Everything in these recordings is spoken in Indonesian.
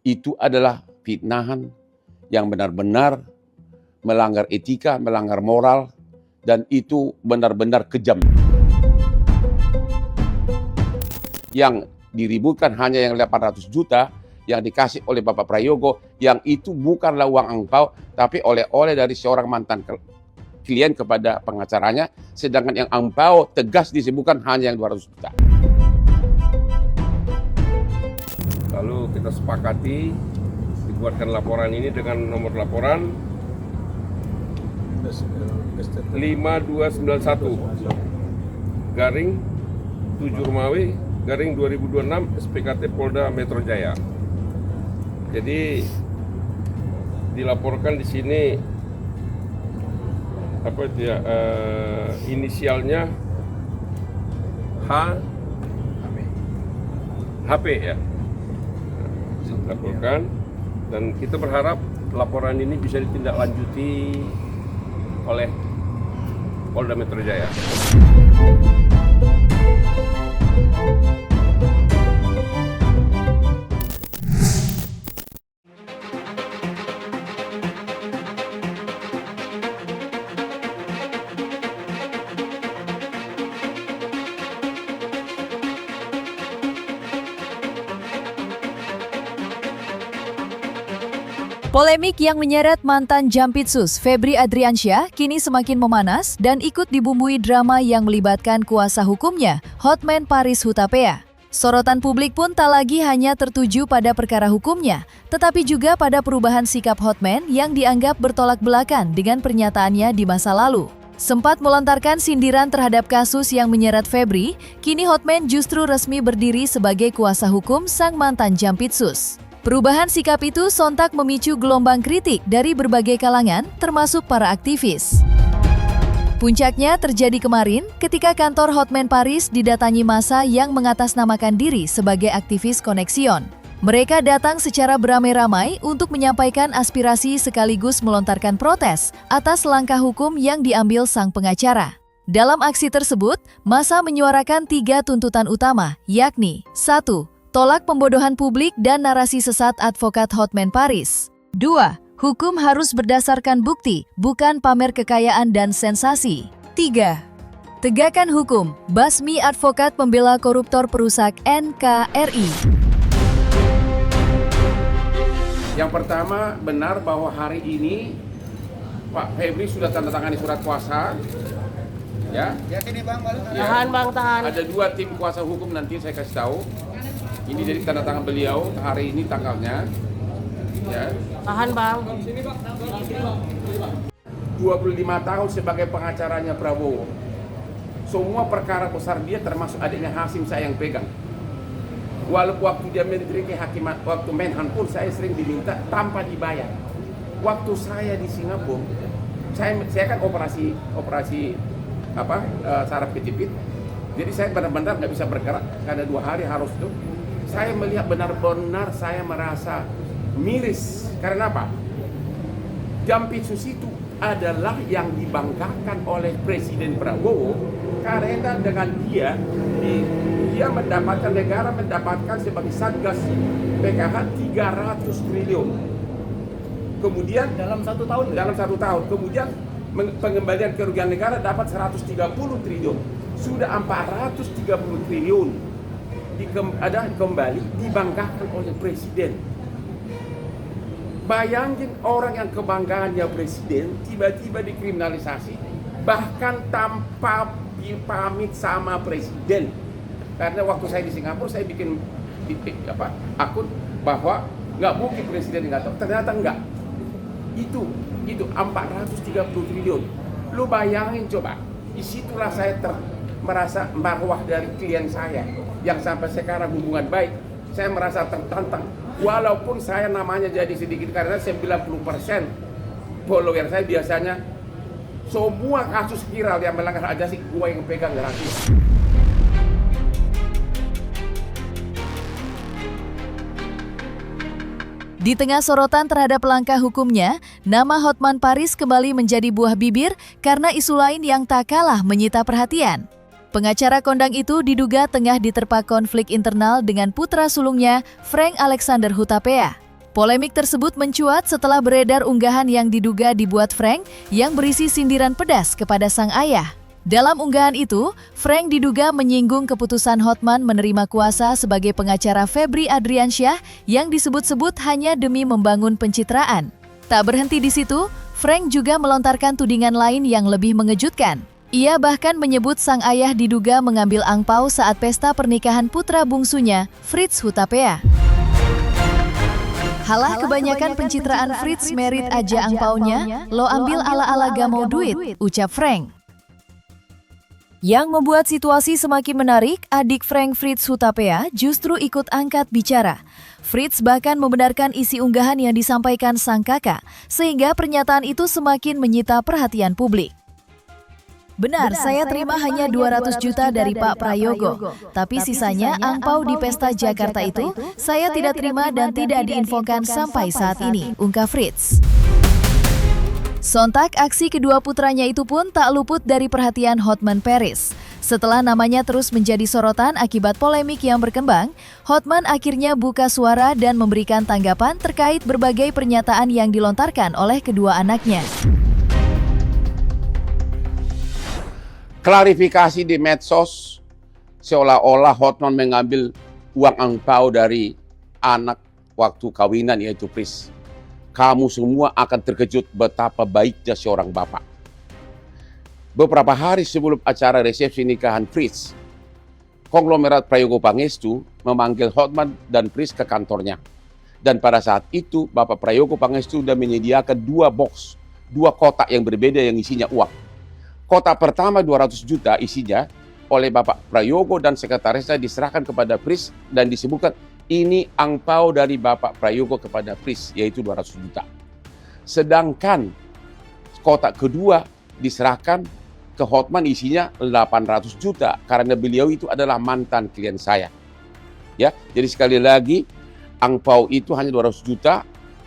itu adalah fitnahan yang benar-benar melanggar etika, melanggar moral, dan itu benar-benar kejam. Yang diributkan hanya yang 800 juta yang dikasih oleh Bapak Prayogo, yang itu bukanlah uang angpau, tapi oleh-oleh dari seorang mantan klien kepada pengacaranya, sedangkan yang angpau tegas disebutkan hanya yang 200 juta. Lalu kita sepakati dibuatkan laporan ini dengan nomor laporan 5291 garing 7 Romawi garing 2026 SPKT Polda Metro Jaya. Jadi dilaporkan di sini inisialnya HP ya. Dilaporkan dan kita berharap laporan ini bisa ditindaklanjuti oleh Polda Metro Jaya. Polemik yang menyeret mantan Jampitsus Febri Adriansyah kini semakin memanas dan ikut dibumbui drama yang melibatkan kuasa hukumnya, Hotman Paris Hutapea. Sorotan publik pun tak lagi hanya tertuju pada perkara hukumnya, tetapi juga pada perubahan sikap Hotman yang dianggap bertolak belakang dengan pernyataannya di masa lalu. Sempat melontarkan sindiran terhadap kasus yang menyeret Febri, kini Hotman justru resmi berdiri sebagai kuasa hukum sang mantan Jampitsus. Perubahan sikap itu sontak memicu gelombang kritik dari berbagai kalangan, termasuk para aktivis. Puncaknya terjadi kemarin ketika kantor Hotman Paris didatangi massa yang mengatasnamakan diri sebagai aktivis Koneksian. Mereka datang secara beramai-ramai untuk menyampaikan aspirasi sekaligus melontarkan protes atas langkah hukum yang diambil sang pengacara. Dalam aksi tersebut, massa menyuarakan 3 tuntutan utama, yakni 1. Tolak pembodohan publik dan narasi sesat advokat Hotman Paris. 2. Hukum harus berdasarkan bukti, bukan pamer kekayaan dan sensasi. 3. Tegakkan hukum, basmi advokat pembela koruptor perusak NKRI. Yang pertama, benar bahwa hari ini Pak Febri sudah tanda tangani surat kuasa. Ya. Yakin nih Bang, Tahan Bang, tahan. Ada 2 tim kuasa hukum, nanti saya kasih tahu. Ini dari tanda tangan beliau, hari ini tanggalnya. Ya. Tahan Bang. 25 tahun sebagai pengacaranya Prabowo. Semua perkara besar dia, termasuk adiknya Hasim, saya yang pegang. Walaupun waktu dia menteri kehakiman, waktu Menhan pun saya sering diminta tanpa dibayar. Waktu saya di Singapura, saya kan operasi saraf kejepit. Jadi saya benar-benar nggak bisa bergerak karena 2 hari harus tuh. Saya melihat benar-benar saya merasa miris. Karena apa? Jampitsus itu adalah yang dibanggakan oleh Presiden Prabowo karena dengan dia mendapatkan, negara mendapatkan sebagai Satgas PKH 300 triliun. Kemudian dalam 1 tahun. Kemudian pengembalian kerugian negara dapat 130 triliun. Sudah 430 triliun kembali dibanggakan oleh Presiden. Bayangin orang yang kebanggaannya Presiden tiba-tiba dikriminalisasi, bahkan tanpa pamit sama Presiden. Karena waktu saya di Singapura saya bikin akun bahwa nggak mungkin Presiden nggak tahu, ternyata nggak. Itu 430 triliun. Lu bayangin coba, disitulah saya merasa marwah dari klien saya yang sampai sekarang hubungan baik, saya merasa tertantang. Walaupun saya namanya jadi sedikit karena 90% follower saya biasanya semua kasus viral yang melanggar hak asasi gua yang pegang gratis. Di tengah sorotan terhadap langkah hukumnya, nama Hotman Paris kembali menjadi buah bibir karena isu lain yang tak kalah menyita perhatian. Pengacara kondang itu diduga tengah diterpa konflik internal dengan putra sulungnya, Frank Alexander Hutapea. Polemik tersebut mencuat setelah beredar unggahan yang diduga dibuat Frank yang berisi sindiran pedas kepada sang ayah. Dalam unggahan itu, Frank diduga menyinggung keputusan Hotman menerima kuasa sebagai pengacara Febri Adriansyah yang disebut-sebut hanya demi membangun pencitraan. Tak berhenti di situ, Frank juga melontarkan tudingan lain yang lebih mengejutkan. Ia bahkan menyebut sang ayah diduga mengambil angpau saat pesta pernikahan putra bungsunya, Fritz Hutapea. Halah kebanyakan pencitraan Fritz merit aja angpaunya, lo ambil ala-ala gak mau duit, ucap Frank. Yang membuat situasi semakin menarik, adik Frank Fritz Hutapea justru ikut angkat bicara. Fritz bahkan membenarkan isi unggahan yang disampaikan sang kakak, sehingga pernyataan itu semakin menyita perhatian publik. Benar, saya terima hanya 200 juta dari Pak Prayogo, tapi sisanya angpau di pesta Jakarta itu, saya tidak terima dan tidak diinfokan sampai saat ini, ungkap Fritz. Sontak aksi kedua putranya itu pun tak luput dari perhatian Hotman Paris. Setelah namanya terus menjadi sorotan akibat polemik yang berkembang, Hotman akhirnya buka suara dan memberikan tanggapan terkait berbagai pernyataan yang dilontarkan oleh kedua anaknya. Klarifikasi di medsos seolah-olah Hotman mengambil uang angpau dari anak waktu kawinan yaitu Pris. Kamu semua akan terkejut betapa baiknya seorang bapak. Beberapa hari sebelum acara resepsi nikahan Fritz, konglomerat Prayogo Pangestu memanggil Hotman dan Fritz ke kantornya. Dan pada saat itu, Bapak Prayogo Pangestu sudah menyediakan 2 box, 2 kotak yang berbeda yang isinya uang. Kotak pertama 200 juta isinya oleh Bapak Prayogo dan sekretarisnya diserahkan kepada Fritz dan disebutkan ini angpau dari Bapak Prayogo kepada Fritz, yaitu 200 juta. Sedangkan kotak kedua diserahkan ke Hotman isinya 800 juta karena beliau itu adalah mantan klien saya. Ya, jadi sekali lagi angpau itu hanya 200 juta,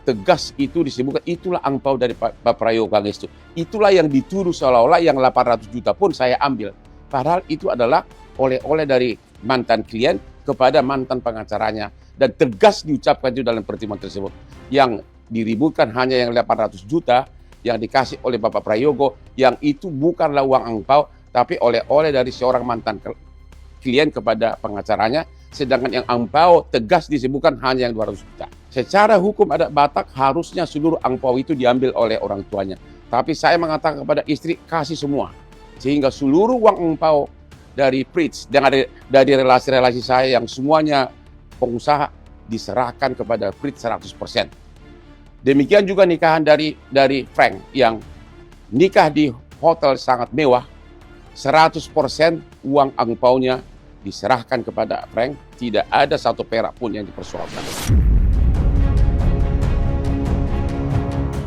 tegas itu disebutkan itulah angpau dari Pak Prayogo Pangestu. Itulah yang dituduh seolah-olah yang 800 juta pun saya ambil. Padahal itu adalah oleh-oleh dari mantan klien kepada mantan pengacaranya dan tegas diucapkan itu dalam pertemuan tersebut. Yang diributkan hanya yang 800 juta yang dikasih oleh Bapak Prayogo, yang itu bukanlah uang angpau tapi oleh-oleh dari seorang mantan klien kepada pengacaranya, sedangkan yang angpau tegas disebutkan hanya yang 200 juta. Secara hukum adat Batak harusnya seluruh angpau itu diambil oleh orang tuanya. Tapi saya mengatakan kepada istri kasih semua, sehingga seluruh uang angpau dari Fritz dan dari relasi-relasi saya yang semuanya pengusaha diserahkan kepada Fritz 100%. Demikian juga nikahan dari Frank yang nikah di hotel sangat mewah, 100% uang angpaunya diserahkan kepada Frank, tidak ada satu perak pun yang dipersoalkan.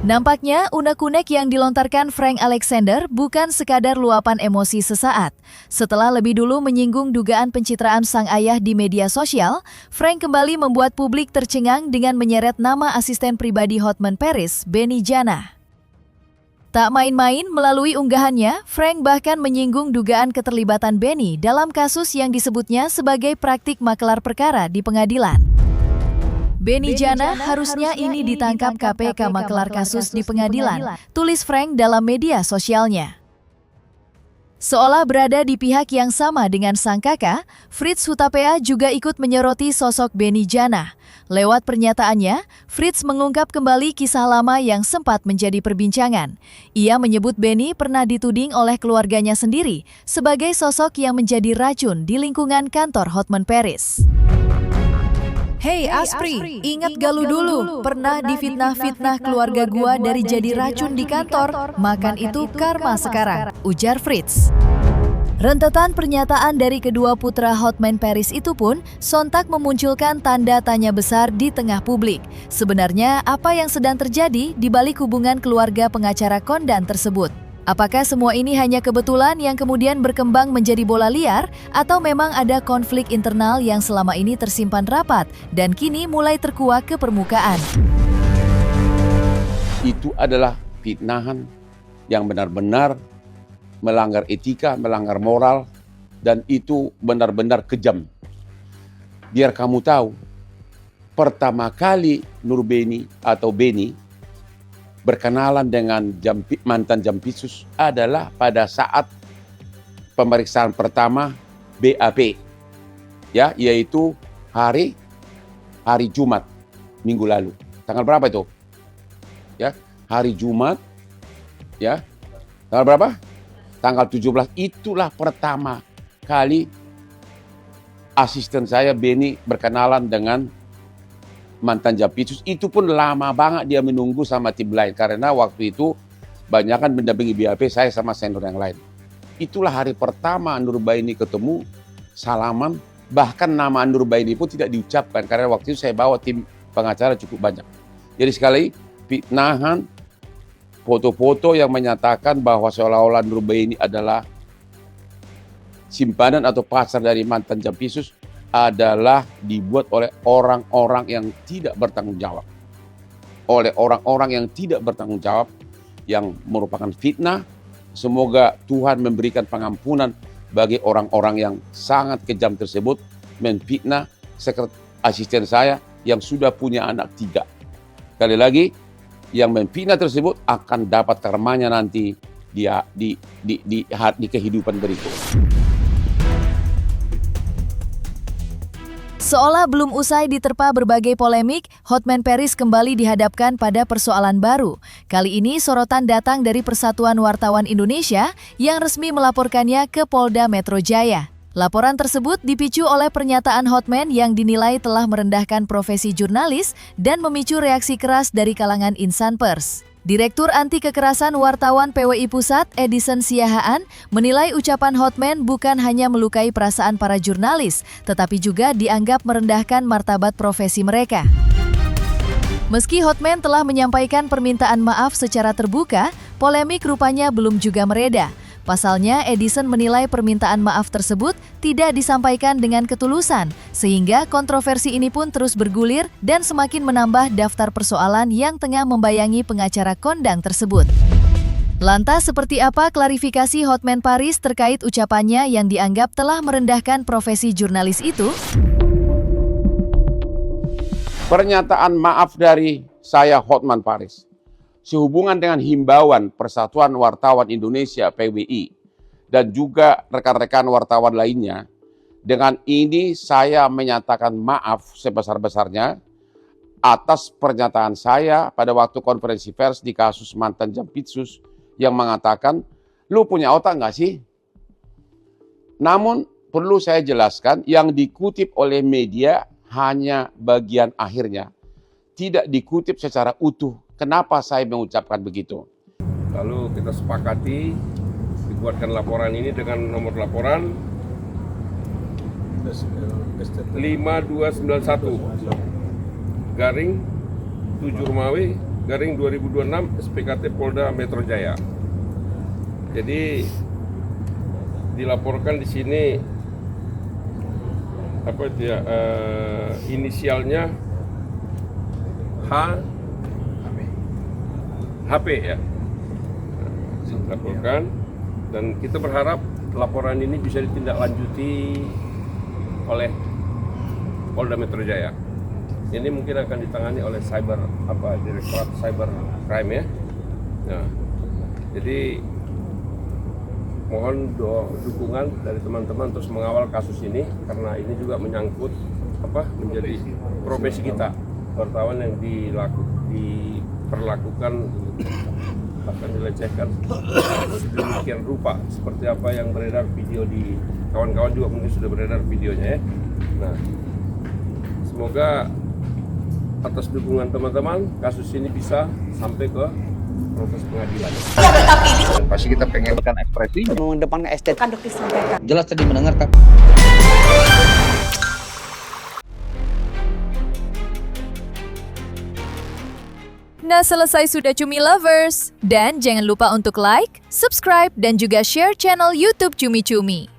Nampaknya unek-unek yang dilontarkan Frank Alexander bukan sekadar luapan emosi sesaat. Setelah lebih dulu menyinggung dugaan pencitraan sang ayah di media sosial, Frank kembali membuat publik tercengang dengan menyeret nama asisten pribadi Hotman Paris, Benny Jana. Tak main-main, melalui unggahannya, Frank bahkan menyinggung dugaan keterlibatan Benny dalam kasus yang disebutnya sebagai praktik makelar perkara di pengadilan. Benny Jana harusnya ini ditangkap KPK makelar kasus di pengadilan, tulis Frank dalam media sosialnya. Seolah berada di pihak yang sama dengan sang kakak, Fritz Hutapea juga ikut menyoroti sosok Benny Jana. Lewat pernyataannya, Fritz mengungkap kembali kisah lama yang sempat menjadi perbincangan. Ia menyebut Benny pernah dituding oleh keluarganya sendiri sebagai sosok yang menjadi racun di lingkungan kantor Hotman Paris. Hei Aspri, ingat gak lu dulu pernah difitnah-fitnah keluarga gua dari jadi racun di kantor, makan itu karma sekarang, ujar Fritz. Rentetan pernyataan dari kedua putra Hotman Paris itu pun sontak memunculkan tanda tanya besar di tengah publik. Sebenarnya apa yang sedang terjadi di balik hubungan keluarga pengacara kondang tersebut? Apakah semua ini hanya kebetulan yang kemudian berkembang menjadi bola liar, atau memang ada konflik internal yang selama ini tersimpan rapat dan kini mulai terkuak ke permukaan? Itu adalah fitnahan yang benar-benar melanggar etika, melanggar moral, dan itu benar-benar kejam. Biar kamu tahu, pertama kali Nurbeni atau Beni berkenalan dengan mantan Jampitsus adalah pada saat pemeriksaan pertama BAP, ya, yaitu hari Jumat minggu lalu. Tanggal berapa itu? Ya, hari Jumat, ya. Tanggal berapa? Tanggal 17. Itulah pertama kali asisten saya Beni berkenalan dengan mantan Jampitsus. Itu pun lama banget dia menunggu sama tim lain karena waktu itu banyakan mendampingi BAP, saya sama senior yang lain. Itulah hari pertama Nurbaini ketemu, salaman, bahkan nama Nurbaini pun tidak diucapkan karena waktu itu saya bawa tim pengacara cukup banyak. Jadi sekali fitnahan, foto-foto yang menyatakan bahwa seolah-olah Nurbaini adalah simpanan atau pasar dari mantan Jampitsus adalah dibuat oleh orang-orang yang tidak bertanggung jawab. Oleh orang-orang yang tidak bertanggung jawab yang merupakan fitnah. Semoga Tuhan memberikan pengampunan bagi orang-orang yang sangat kejam tersebut memfitnah asisten saya yang sudah punya anak 3. Sekali lagi, yang memfitnah tersebut akan dapat karmanya nanti di kehidupan berikut. Seolah belum usai diterpa berbagai polemik, Hotman Paris kembali dihadapkan pada persoalan baru. Kali ini sorotan datang dari Persatuan Wartawan Indonesia yang resmi melaporkannya ke Polda Metro Jaya. Laporan tersebut dipicu oleh pernyataan Hotman yang dinilai telah merendahkan profesi jurnalis dan memicu reaksi keras dari kalangan insan pers. Direktur Anti Kekerasan Wartawan PWI Pusat, Edison Siahaan, menilai ucapan Hotman bukan hanya melukai perasaan para jurnalis, tetapi juga dianggap merendahkan martabat profesi mereka. Meski Hotman telah menyampaikan permintaan maaf secara terbuka, polemik rupanya belum juga mereda. Pasalnya, Edison menilai permintaan maaf tersebut tidak disampaikan dengan ketulusan, sehingga kontroversi ini pun terus bergulir dan semakin menambah daftar persoalan yang tengah membayangi pengacara kondang tersebut. Lantas, seperti apa klarifikasi Hotman Paris terkait ucapannya yang dianggap telah merendahkan profesi jurnalis itu? Pernyataan maaf dari saya Hotman Paris sehubungan dengan himbauan Persatuan Wartawan Indonesia PWI dan juga rekan-rekan wartawan lainnya. Dengan ini saya menyatakan maaf sebesar-besarnya atas pernyataan saya pada waktu konferensi pers di kasus mantan Jampitsus yang mengatakan, lu punya otak nggak sih? Namun perlu saya jelaskan yang dikutip oleh media hanya bagian akhirnya, tidak dikutip secara utuh. Kenapa saya mengucapkan begitu? Lalu kita sepakati dibuatkan laporan ini dengan nomor laporan 5291 garing 7 Romawi garing 2026 SPKT Polda Metro Jaya. Jadi dilaporkan di sini inisialnya HP ya, laporkan, dan kita berharap laporan ini bisa ditindaklanjuti oleh Polda Metro Jaya. Ini mungkin akan ditangani oleh Direktorat Cyber Crime ya. Nah, jadi mohon dukungan dari teman-teman terus mengawal kasus ini karena ini juga menyangkut menjadi profesi kita wartawan yang diperlakukan bahkan dilecehkan sedemikian rupa seperti apa yang beredar video di kawan-kawan juga mungkin sudah beredar videonya ya. Nah, semoga atas dukungan teman-teman kasus ini bisa sampai ke proses pengadilan. Pasti kita pengen kan ekspresi mengedepankan estetika disampaikan. jelas tadi mendengarkan. Nah, selesai sudah Cumi Lovers. Dan jangan lupa untuk like, subscribe, dan juga share channel YouTube Cumi Cumi.